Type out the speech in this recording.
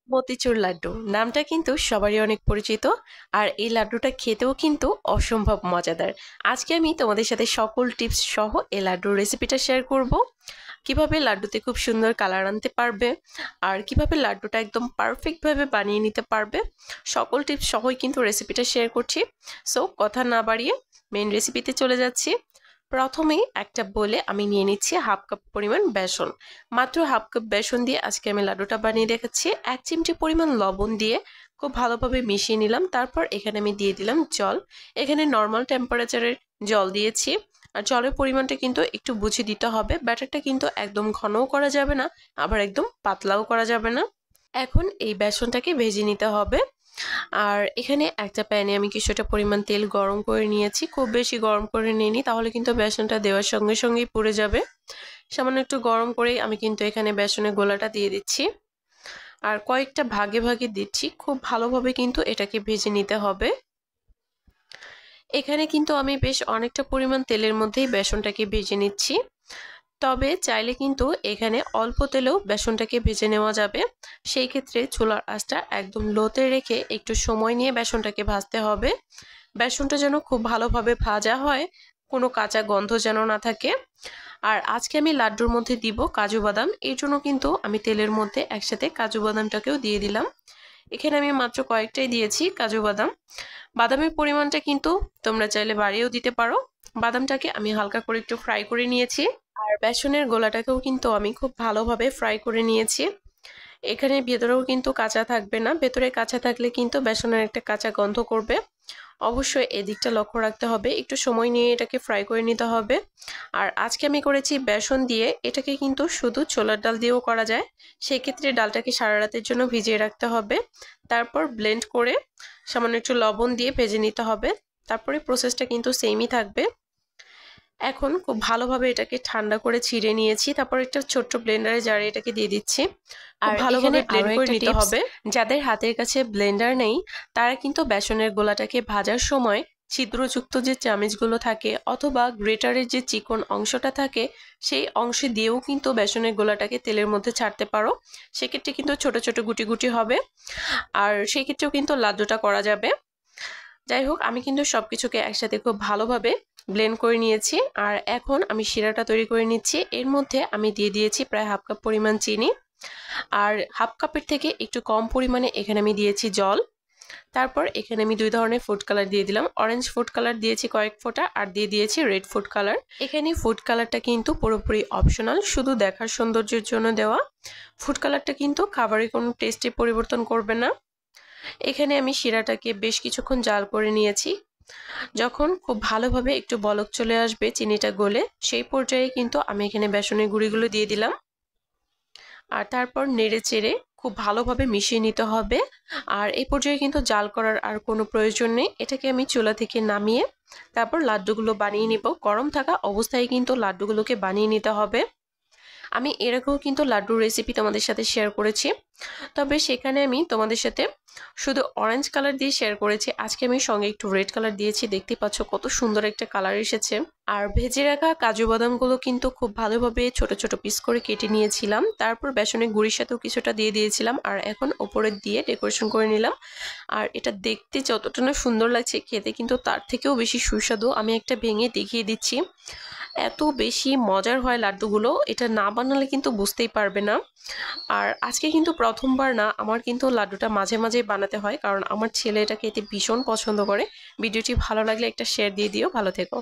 মতিচুর লাড্ডু নামটা কিন্তু সবারই অনেক পরিচিত। আর এই লাড্ডুটা খেতেও কিন্তু অসম্ভব মজাদার। আজকে আমি তোমাদের সাথে সকল টিপস সহ এই লাড্ডুর রেসিপিটা শেয়ার করব। কিভাবে লাড্ডুতে খুব সুন্দর কালার আনতে পারবে আর কিভাবে লাড্ডুটা একদম পারফেক্টভাবে বানিয়ে নিতে পারবে, সকল টিপস সহই কিন্তু রেসিপিটা শেয়ার করছি। সো কথা না বাড়িয়ে মেন রেসিপিতে চলে যাচ্ছি। প্রথমেই একটা বলে আমি নিয়ে নিচ্ছি হাফ কাপ পরিমাণ বেসন। মাত্র হাফ কাপ বেসন দিয়ে আজকে আমি লাড্ডুটা বানিয়ে দেখাচ্ছি। 1 চিমটি পরিমাণ লবণ দিয়ে খুব ভালোভাবে মিশিয়ে নিলাম। তারপর এখানে আমি দিয়ে দিলাম জল। এখানে নর্মাল টেম্পারেচারের জল দিয়েছি। আর জলের পরিমাণটা কিন্তু একটু বুঝে দিতে হবে। ব্যাটারটা কিন্তু একদম ঘনও করা যাবে না, আবার একদম পাতলাও করা যাবে না। এখন এই বেসনটাকে ভেজে নিতে হবে। আর এখানে একটা প্যানে আমি কিছুটা পরিমাণ তেল গরম করে নিয়েছি। খুব বেশি গরম করে নিইনি, তাহলে কিন্তু বেসনটা দেওয়ার সঙ্গে সঙ্গেই পুড়ে যাবে। সামান্য একটু গরম করেই আমি কিন্তু এখানে বেসনের গোলাটা দিয়ে দিচ্ছি। আর কয়েকটা ভাগে ভাগে দিচ্ছি। খুব ভালোভাবে কিন্তু এটাকে ভেজে নিতে হবে। এখানে কিন্তু আমি বেশ অনেকটা পরিমাণ তেলের মধ্যেই বেসনটাকে ভেজে নিচ্ছি। তবে চাইলে কিন্তু এখানে অল্প তেলেও বেসনটাকে ভেজে নেওয়া যাবে। সেই ক্ষেত্রে চুলার আঁচটা একদম লোতে রেখে একটু সময় নিয়ে বেসনটাকে ভাজতে হবে। বেসনটা যেন খুব ভালোভাবে ভাজা হয়, কোনো কাঁচা গন্ধ যেন না থাকে। আর আজকে আমি লাড্ডুর মধ্যে দিব কাজু বাদাম, এর জন্য কিন্তু আমি তেলের মধ্যে একসাথে কাজু বাদামটাকেও দিয়ে দিলাম। এখানে আমি মাত্র কয়েকটাই দিয়েছি কাজু বাদাম। বাদামের পরিমাণটা কিন্তু তোমরা চাইলে বাড়িয়েও দিতে পারো। বাদামটাকে আমি হালকা করে একটু ফ্রাই করে নিয়েছি। আর বেসনের গোলাটাকেও কিন্তু আমি খুব ভালোভাবে ফ্রাই করে নিয়েছি। এখানে ভেতরেও কিন্তু কাঁচা থাকবে না, ভেতরে কাঁচা থাকলে কিন্তু বেসনের একটা কাঁচা গন্ধ করবে। অবশ্যই এদিকটা লক্ষ্য রাখতে হবে, একটু সময় নিয়ে এটাকে ফ্রাই করে নিতে হবে। আর আজকে আমি করেছি বেসন দিয়ে, এটাকে কিন্তু শুধু ছোলার ডাল দিয়েও করা যায়। সেক্ষেত্রে ডালটাকে সারা রাতের জন্য ভিজিয়ে রাখতে হবে। তারপর ব্লেন্ড করে সামান্য একটু লবণ দিয়ে ভেজে নিতে হবে। তারপরে প্রসেসটা কিন্তু সেমই থাকবে। এখন খুব ভালোভাবে এটাকে ঠান্ডা করে ছিঁড়ে নিয়েছি। তারপর একটা ছোট্ট ব্লেন্ডারে জারে এটাকে দিয়ে দিচ্ছি। আর ভালোভাবে ব্লেন্ড করে নিতে হবে। যাদের হাতের কাছে ব্লেন্ডার নেই তারা কিন্তু বেসনের গোলাটাকে ভাজার সময় ছিদ্রযুক্ত যে চামচগুলো থাকে অথবা গ্রেটারের যে চিকন অংশটা থাকে সেই অংশে দিয়েও কিন্তু বেসনের গোলাটাকে তেলের মধ্যে ছাড়তে পারো। সেক্ষেত্রে কিন্তু ছোট ছোট গুটি গুটি হবে, আর সেই ক্ষেত্রেও কিন্তু লাড্ডুটা করা যাবে। যাই হোক, আমি কিন্তু সবকিছুকে একসাথে খুব ভালোভাবে ব্লেন্ড করে নিয়েছি। আর এখন আমি শিরাটা তৈরি করে নিচ্ছি। এর মধ্যে আমি দিয়ে দিয়েছি প্রায় হাফ কাপ পরিমাণ চিনি। আর হাফ কাপের থেকে একটু কম পরিমাণে এখানে আমি দিয়েছি জল। তারপর এখানে আমি 2 ধরনের ফুড কালার দিয়ে দিলাম। অরেঞ্জ ফুড কালার দিয়েছি কয়েক ফোঁটা, আর দিয়ে দিয়েছি রেড ফুড কালার। এখানে ফুড কালারটা কিন্তু পুরোপুরি অপশনাল, শুধু দেখার সৌন্দর্যের জন্য দেওয়া। ফুড কালারটা কিন্তু খাবারের কোনো টেস্টে পরিবর্তন করবে না। এখানে আমি শিরাটাকে বেশ কিছুক্ষণ জাল করে নিয়েছি। যখন খুব ভালোভাবে একটু বলক চলে আসবে চিনিটা গলে, সেই পর্যায়ে কিন্তু আমি এখানে বেসনের গুঁড়িগুলো দিয়ে দিলাম। আর তারপর নেড়ে চেড়ে খুব ভালোভাবে মিশিয়ে নিতে হবে। আর এই পর্যায়ে কিন্তু জাল করার আর কোনো প্রয়োজন নেই। এটাকে আমি চুলা থেকে নামিয়ে তারপর লাড্ডুগুলো বানিয়ে নিব। গরম থাকা অবস্থায় কিন্তু লাড্ডুগুলোকে বানিয়ে নিতে হবে। আমি এর আগেও কিন্তু লাড্ডুর রেসিপি তোমাদের সাথে শেয়ার করেছি, তবে সেখানে আমি তোমাদের সাথে শুধু অরেঞ্জ কালার দিয়ে শেয়ার করেছি। আজকে আমি সঙ্গে একটু রেড কালার দিয়েছি। দেখতে পাচ্ছ কত সুন্দর একটা কালার এসেছে। আর ভেজে রাখা কাজু বাদামগুলো কিন্তু খুব ভালোভাবে ছোট ছোট পিস করে কেটে নিয়েছিলাম। তারপর বেসনের গুঁড়ির সাথেও কিছুটা দিয়ে দিয়েছিলাম। আর এখন ওপরে দিয়ে ডেকোরেশন করে নিলাম। আর এটা দেখতে যতটা না সুন্দর লাগছে, খেতে কিন্তু তার থেকেও বেশি সুস্বাদু। আমি একটা ভেঙে দেখিয়ে দিচ্ছি। এত বেশি মজার হয় লাড্ডুগুলো, এটা না বানালে কিন্তু বুঝতেই পারবে না। আর আজকে কিন্তু প্রথমবার না, আমার কিন্তু লাড্ডুটা মাঝে মাঝেই বানাতে হয়, কারণ আমার ছেলে এটা খেতে ভীষণ পছন্দ করে। ভিডিওটি ভালো লাগলে একটা শেয়ার দিয়ে দিও। ভালো থেকো।